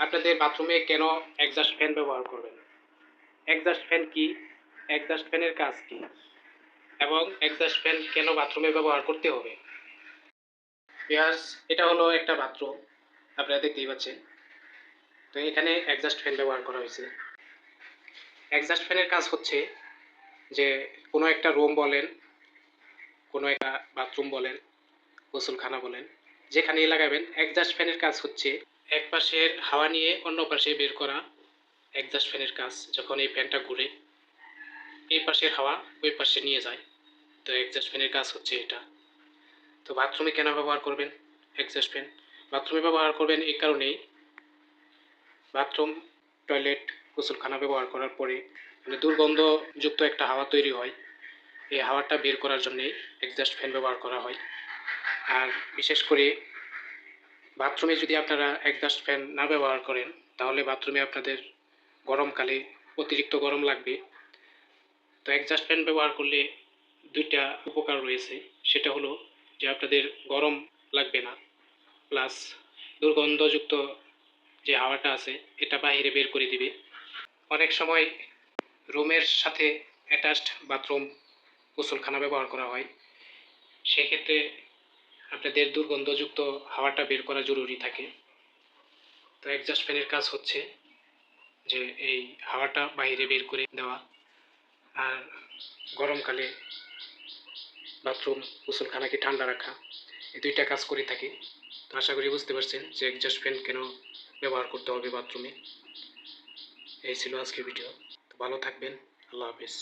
আপনাদের বাথরুমে কেন এক্সস্ট ফ্যান ব্যবহার করবেন, এক্সস্ট ফ্যান কি, এক্সস্ট ফ্যানের কাজ কি এবং এক্সস্ট ফ্যান কেন বাথরুমে ব্যবহার করতে হবে। ভিউয়ার্স, এটা হলো একটা বাথরুম, আপনারা দেখতেই পাচ্ছেন। তো এখানে এক্সস্ট ফ্যান ব্যবহার করা হয়েছে। এক্সস্ট ফ্যানের কাজ হচ্ছে যে কোনো একটা রুম বলেন, কোনো একটা বাথরুম বলেন, গোসলখানা বলেন, যেখানেই লাগাবেন, এক্সস্ট ফ্যানের কাজ হচ্ছে এক পাশের হাওয়া নিয়ে অন্য পাশে বের করা। এক্সস্ট ফ্যানের কাজ যখন এই ফ্যানটা ঘুরে এই পাশের হাওয়া ওই পাশে নিয়ে যায়, তো এক্সস্ট ফ্যানের কাজ হচ্ছে এটা। তো বাথরুমে কেন ব্যবহার করবেন এক্সস্ট ফ্যান? বাথরুমে ব্যবহার করবেন এই কারণেই, বাথরুম, টয়লেট, গোসলখানা ব্যবহার করার পরে দুর্গন্ধযুক্ত একটা হাওয়া তৈরি হয়। এই হাওয়াটা বের করার জন্যেই এক্সস্ট ফ্যান ব্যবহার করা হয়। আর বিশেষ করে বাথরুমে যদি আপনারা এক্সস্ট ফ্যান না ব্যবহার করেন, তাহলে বাথরুমে আপনাদের গরমকালে অতিরিক্ত গরম লাগবে। তো এক্সস্ট ফ্যান ব্যবহার করলে দুইটা উপকার রয়েছে। সেটা হলো যে আপনাদের গরম লাগবে না, প্লাস দুর্গন্ধযুক্ত যে হাওয়াটা আছে এটা বাইরে বের করে দিবে। অনেক সময় রুমের সাথে অ্যাটাচড বাথরুম, গোসলখানা ব্যবহার করা হয়, সেক্ষেত্রে আপনাদের দুর্গন্ধযুক্ত হাওয়াটা বের করা জরুরি থাকে। তো এক্সস্ট ফ্যানের কাজ হচ্ছে যে এই হাওয়াটা বাইরে বের করে দেওয়া। আর গরমকালে বাথরুম, গোসলখানাকে ঠান্ডা রাখা, এই দুইটা কাজ করে থাকি। তো আশা করি বুঝতে পারছেন যে এক্সস্ট ফ্যান কেন ব্যবহার করতে হবে বাথরুমে। এই ছিল আজকের ভিডিও। তো ভালো থাকবেন। আল্লাহ হাফিজ।